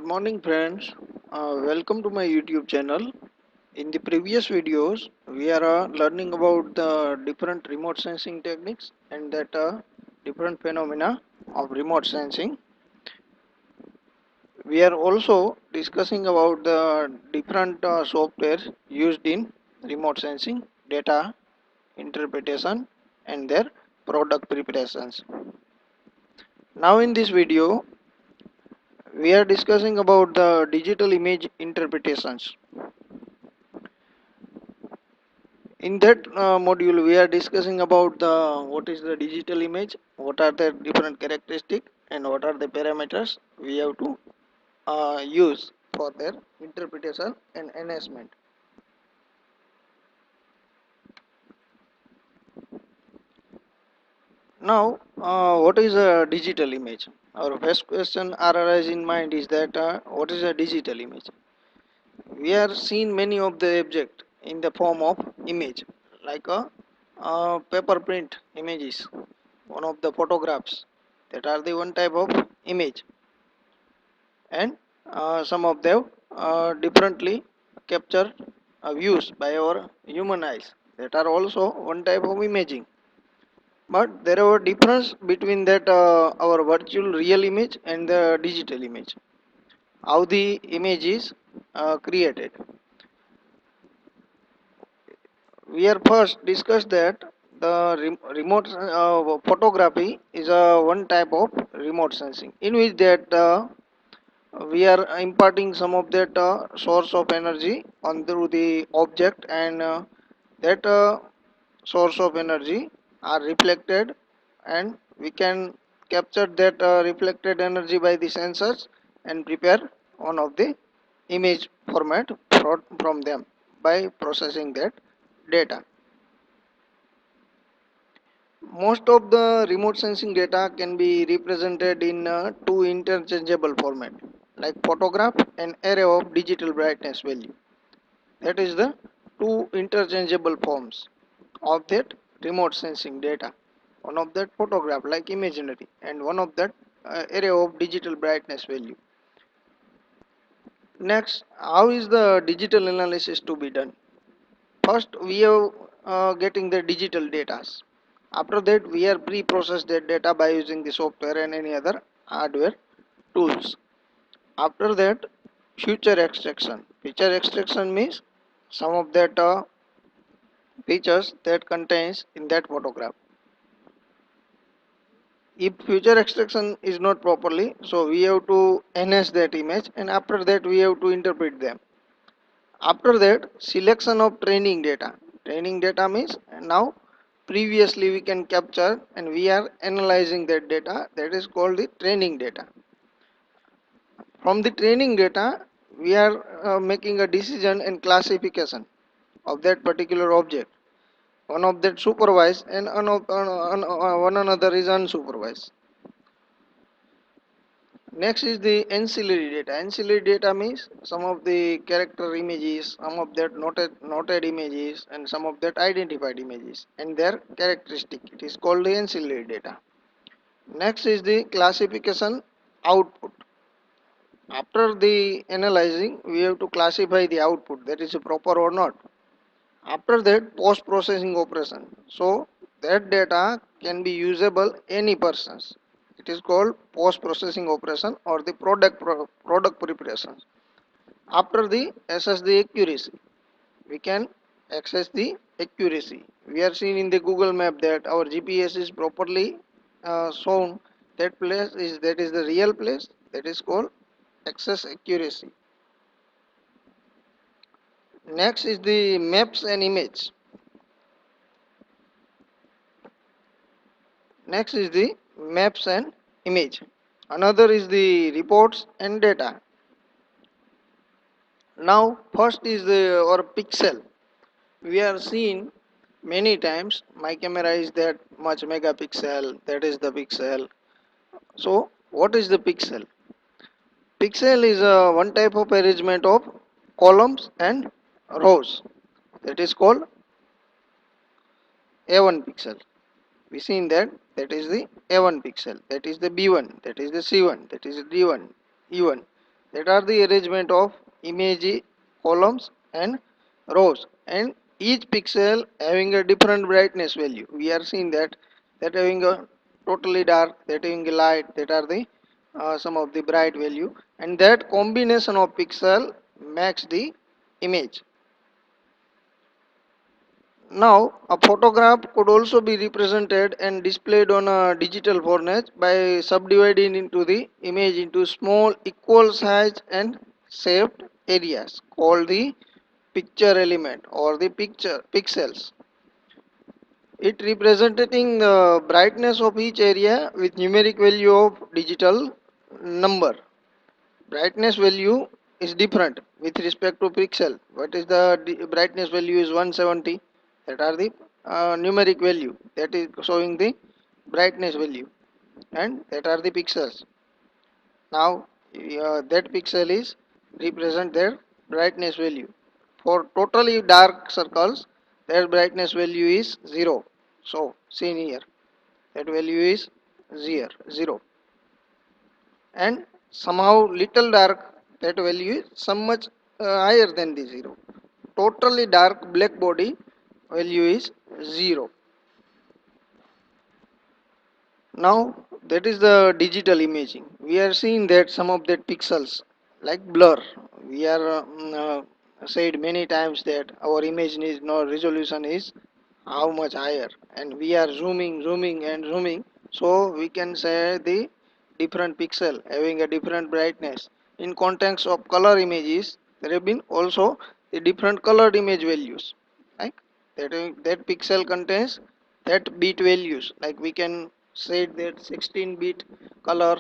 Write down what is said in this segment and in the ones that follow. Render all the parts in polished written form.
morning friends. Welcome to my YouTube channel. In the previous videos, we are learning about the different remote sensing techniques and that different phenomena of remote sensing. We are also discussing about the different software used in remote sensing, data interpretation and their product preparations. Now in this video, we are discussing about the digital image interpretations. In that module, we are discussing about the what is the digital image, what are the different characteristics, and what are the parameters we have to use for their interpretation and enhancement. Now, what is a digital image? Our first question arises in mind is that what is a digital image? We are seeing many of the object in the form of image, like a paper print images, one of the photographs that are the one type of image, and some of them differently capture views by our human eyes that are also one type of imaging. But there are difference between that our virtual real image and the digital image, how the image is created. We are first discussed that the remote photography is a one type of remote sensing in which that we are imparting some of that source of energy on through the object, and that source of energy are reflected, and we can capture that reflected energy by the sensors and prepare one of the image format from them by processing that data. Most of the remote sensing data can be represented in two interchangeable format, like photograph and array of digital brightness value. That is the two interchangeable forms of that remote sensing data. One of that photograph like imaginary, and one of that array of digital brightness value. Next, how is the digital analysis to be done? First, we are getting the digital data. After that, we are pre-process that data by using the software and any other hardware tools. After that, feature extraction. Feature extraction means some of that features that contains in that photograph. If feature extraction is not properly, so we have to enhance that image, and after that we have to interpret them. After that, selection of training data. Training data means now previously we can capture and we are analyzing that data, that is called the training data. From the training data, we are making a decision and classification of that particular object. One of that supervised and one another is unsupervised. Next is the ancillary data. Ancillary data means some of the character images, some of that noted images, and some of that identified images and their characteristic. It is called the ancillary data. Next is the classification output. After the analyzing, we have to classify the output, that is proper or not. After that, post processing operation. So that data can be usable any persons. It is called post processing operation or the product preparation. After the assess the accuracy, we can access the accuracy. We are seeing in the Google map that our GPS is properly shown that place is, that is the real place, that is called access accuracy. Next is the maps and image. Next is the maps and image. Another is the reports and data. Now first is the or pixel. We are seeing many times my camera is that much megapixel, that is the pixel. So what is the pixel? Pixel is one type of arrangement of columns and rows. That is called A1 pixel. We seen that is the A1 pixel, that is the B1, that is the C1, that is the D1, E1. that are the arrangement of image columns and rows, and each pixel having a different brightness value. We are seeing that having a totally dark, that having a light, that are the some of the bright value, and that combination of pixel makes the image. Now, a photograph could also be represented and displayed on a digital format by subdividing into the image into small equal size and shaped areas called the picture element or the picture pixels. It representing the brightness of each area with numeric value of digital number. Brightness value is different with respect to pixel. What is the brightness value is 170. That are the numeric value that is showing the brightness value, and that are the pixels. Now that pixel is represent their brightness value. For totally dark circles, their brightness value is 0. So seen here, that value is 0, and somehow little dark, that value is some much higher than the 0. Totally dark black body value is 0. Now that is the digital imaging. We are seeing that some of that pixels like blur. We are said many times that our image is no resolution is how much higher, and we are zooming and zooming, so we can say the different pixel having a different brightness. In context of color images, there have been also the different colored image values, like that pixel contains that bit values, like we can say that 16-bit color,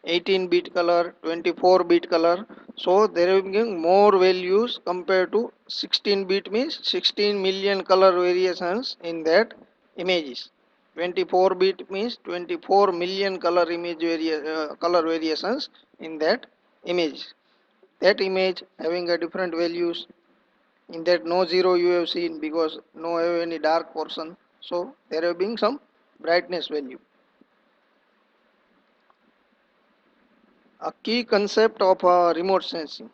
18-bit color, 24-bit color. So there will be more values compared to 16-bit, means 16 million color variations in that images. 24-bit means 24 million color color variations in that image. That image having a different values. In that no zero you have seen because no have any dark portion. So there have been some brightness value. A key concept of remote sensing,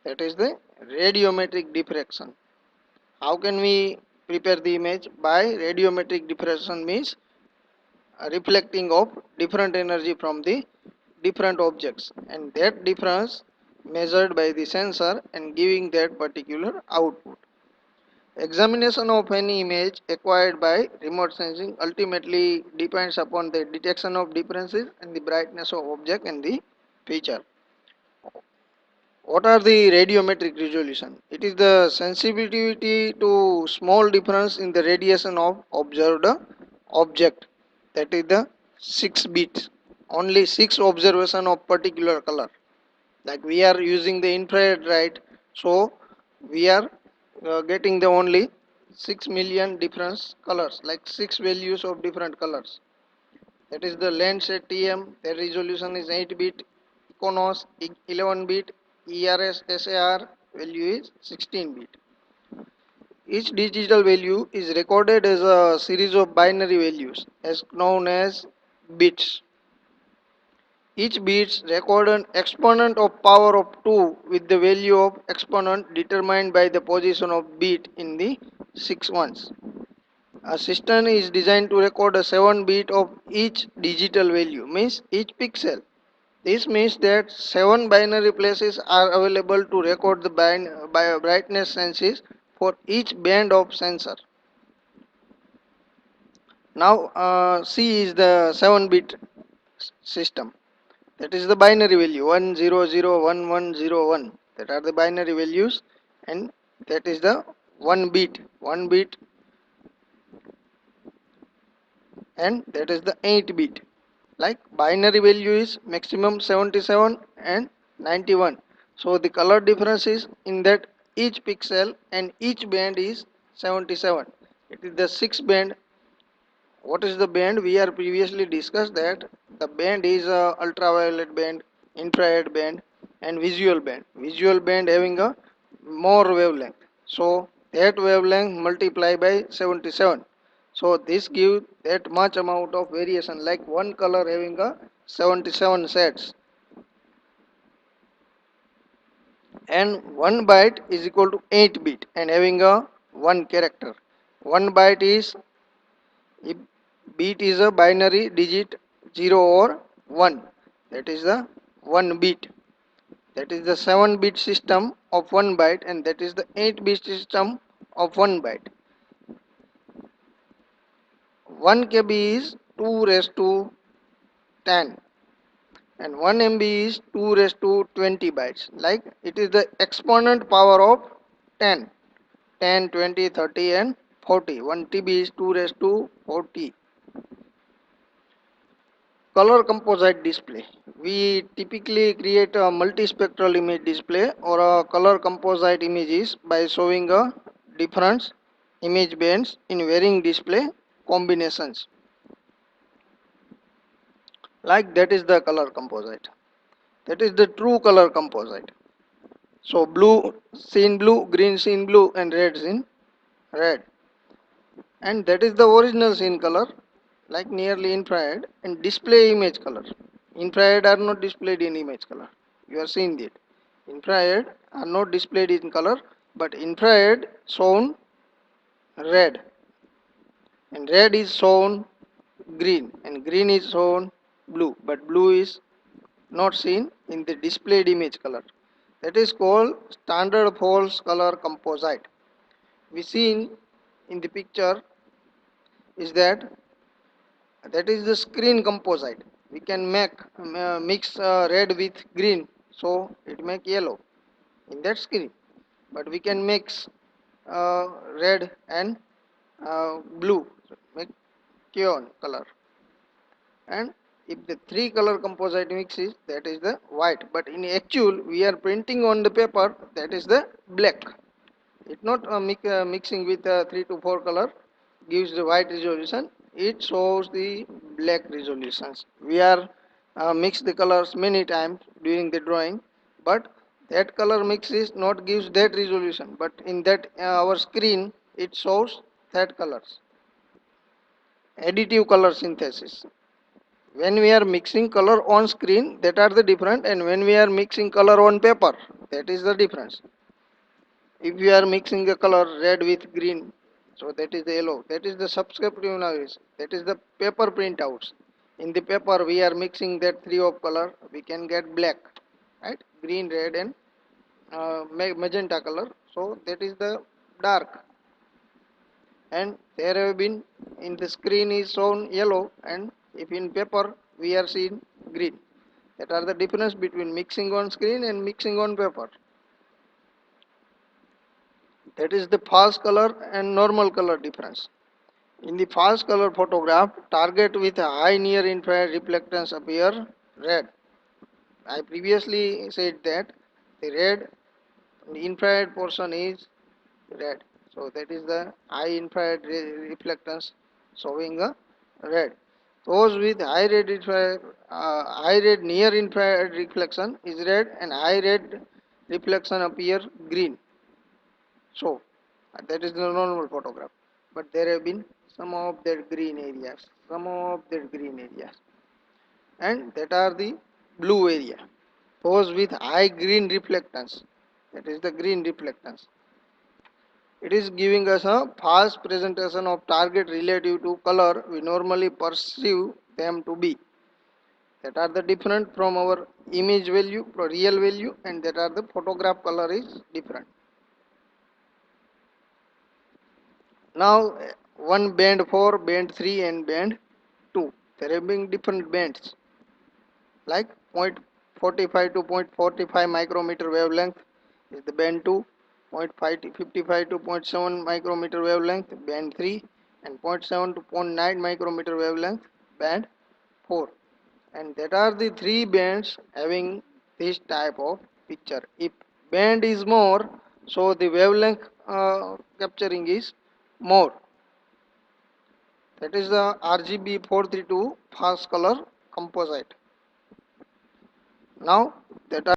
that is the radiometric diffraction. How can we prepare the image? By radiometric diffraction means reflecting of different energy from the different objects, and that difference measured by the sensor and giving that particular output. Examination of any image acquired by remote sensing ultimately depends upon the detection of differences in the brightness of object and the feature. What are the radiometric resolution? It is the sensitivity to small difference in the radiation of observed object. That is the 6 bits. Only 6 observation of particular color. Like we are using the infrared light, so we are getting the only 6 million different colors, like 6 values of different colors. That is the Landsat TM. Their resolution is 8 bit. Iconos 11 bit. ERS SAR value is 16 bit. Each digital value is recorded as a series of binary values as known as bits. Each bit records an exponent of power of 2 with the value of exponent determined by the position of bit in the 6 ones. A system is designed to record a 7 bit of each digital value, means each pixel. This means that 7 binary places are available to record the brightness senses for each band of sensor. Now C is the 7-bit system. That is the binary value 1001101. That are the binary values, and that is the 1 bit, and that is the 8 bit. Like binary value is maximum 77 and 91. So the color difference is in that each pixel, and each band is 77. It is the 6 band. What is the band? We are previously discussed that the band is a ultraviolet band, infrared band, and visual band. Visual band having a more wavelength. So that wavelength multiply by 77. So this gives that much amount of variation, like one color having a 77 sets. and 1 byte is equal to 8 bit and having a 1 character. 1 byte is, if bit is a binary digit 0 or 1, that is the 1 bit. That is the 7 bit system of 1 byte, and that is the 8 bit system of 1 byte. 1 KB is 2 raised to 10 and 1 MB is 2 raised to 20 bytes. Like it is the exponent power of 10. 10, 20, 30 and 40. 1 TB is 2 raised to 40. Color composite display. We typically create a multispectral image display or a color composite images by showing a different image bands in varying display combinations. Like that is the color composite. That is the true color composite. So blue scene blue, green scene blue and red scene red. And that is the original scene color, like nearly infrared and display image color. Infrared are not displayed in image color. You are seeing it. Infrared are not displayed in color, but infrared shown red and red is shown green and green is shown blue, but blue is not seen in the displayed image color. That is called standard false color composite. We seen in the picture is that is the screen composite. We can make mix red with green, so it make yellow in that screen. But we can mix red and blue, so make cyan color. And if the three color composite mixes, that is the white. But in actual, we are printing on the paper, that is the black. It not mixing with 3 to 4 color gives the white resolution. It shows the black resolutions. We are mix the colors many times during the drawing, but that color mix is not gives that resolution, but in that our screen it shows that colors. Additive color synthesis. When we are mixing color on screen, that are the different, and when we are mixing color on paper, that is the difference. If we are mixing the color red with green, so that is the yellow, that is the subscriptive analysis, that is the paper printouts. In the paper we are mixing that three of color, we can get black, right? Green, red and magenta color, so that is the dark. And there have been in the screen is shown yellow, and if in paper we are seeing green. That are the difference between mixing on screen and mixing on paper. That is the false color and normal color difference. In the false color photograph, target with a high near infrared reflectance appear red. I previously said that the red, the infrared portion is red. So that is the high infrared reflectance showing a red. Those with high red infrared, high red near infrared reflection is red, and high red reflection appear green. So that is the normal photograph. But there have been some of that green areas, and that are the blue area. Those with high green reflectance, that is the green reflectance. It is giving us a false presentation of target relative to color we normally perceive them to be. That are the different from our image value, real value, and that are the photograph color is different. Now one band 4, band 3 and band 2. There have been different bands like 0.45 to 0.45 micrometer wavelength is the band 2, 0.5 to 55 to zero point 0.7 micrometer wavelength band 3, and zero point 0.7 to zero point 0.9 micrometer wavelength band 4. And that are the three bands having this type of picture. If band is more, so the wavelength capturing is more. That is the RGB 432 fast color composite. Now that are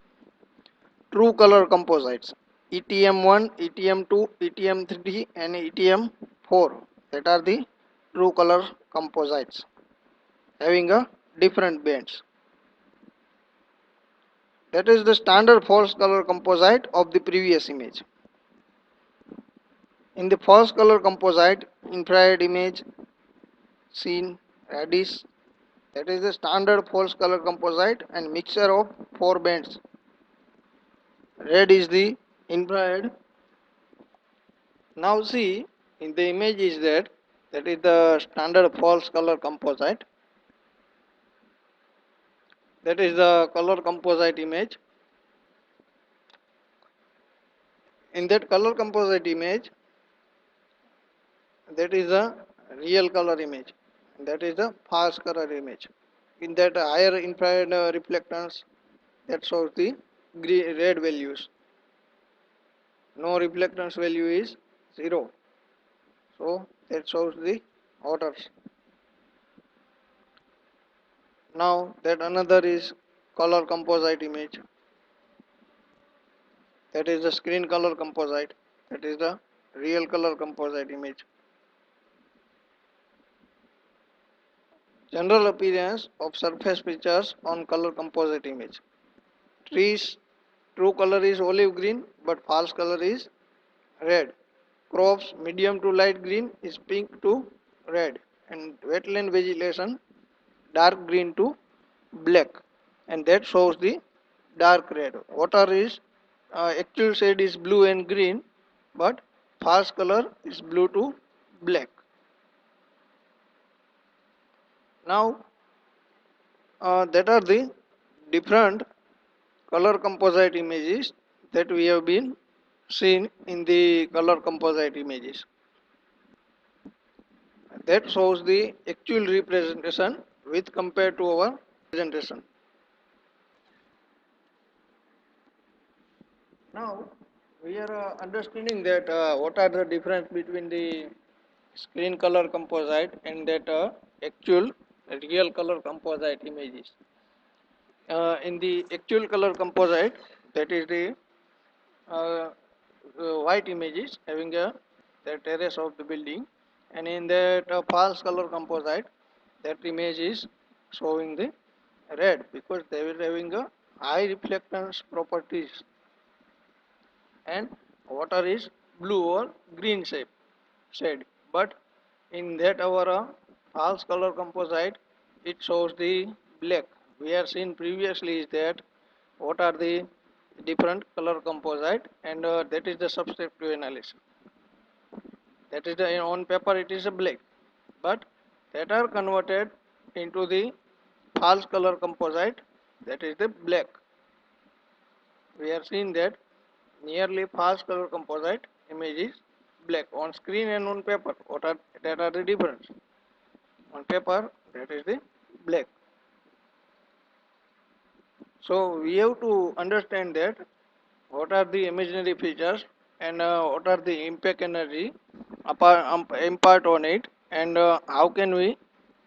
true color composites. ETM1, ETM2, ETM3 and ETM4. That are the true color composites having a different bands. That is the standard false color composite of the previous image. In the false color composite, infrared image seen reddish. That is the standard false color composite and mixture of four bands. Red is the infrared. Now see in the image is that is the standard false color composite. That is the color composite image. In that color composite image, that is the real color image. That is the false color image. In that higher infrared reflectance, that shows the red values. No reflectance value is 0. So that shows the orders. Now that another is color composite image. That is the screen color composite. That is the real color composite image. General appearance of surface features on color composite image. Trees, true color is olive green, but false color is red. Crops, medium to light green is pink to red. And wetland vegetation, dark green to black. And that shows the dark red. Water is, actual shade is blue and green, but false color is blue to black. Now, that are the different color composite images that we have been seen in the color composite images. That shows the actual representation with compared to our presentation. Now we are understanding that what are the difference between the screen color composite and that actual real color composite images. In the actual color composite, that is the uh, white images having the terrace of the building, and in that false color composite, that image is showing the red because they were having a high reflectance properties, and water is blue or green shade. But in that our false color composite, it shows the black. We have seen previously is that what are the different color composite, and that is the substitutive analysis. That is the on paper it is a black, but that are converted into the false color composite, that is the black. We have seen that nearly false color composite image is black on screen and on paper. What are that are the difference? On paper that is the black. So we have to understand that what are the imaginary features and what are the impact energy impart on it, and how can we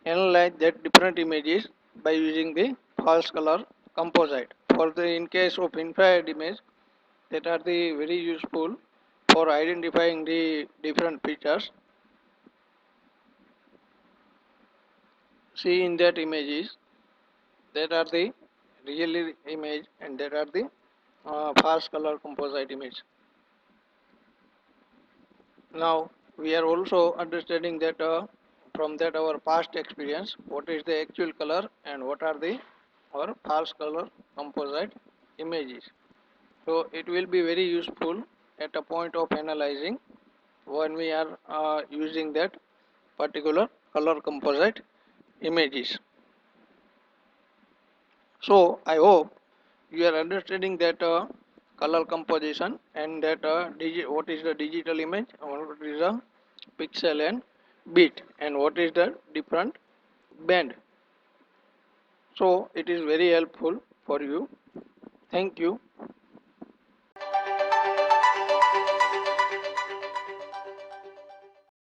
analyze that different images by using the false color composite. For the in case of infrared image, that are the very useful for identifying the different features. See in that images, that are the real image and that are the false color composite image. Now we are also understanding that from that our past experience, what is the actual color and what are the or false color composite images. So it will be very useful at a point of analyzing when we are using that particular color composite images. So I hope you are understanding that color composition and that what is the digital image, what is the pixel and bit, and what is the different band. So it is very helpful for you. Thank you.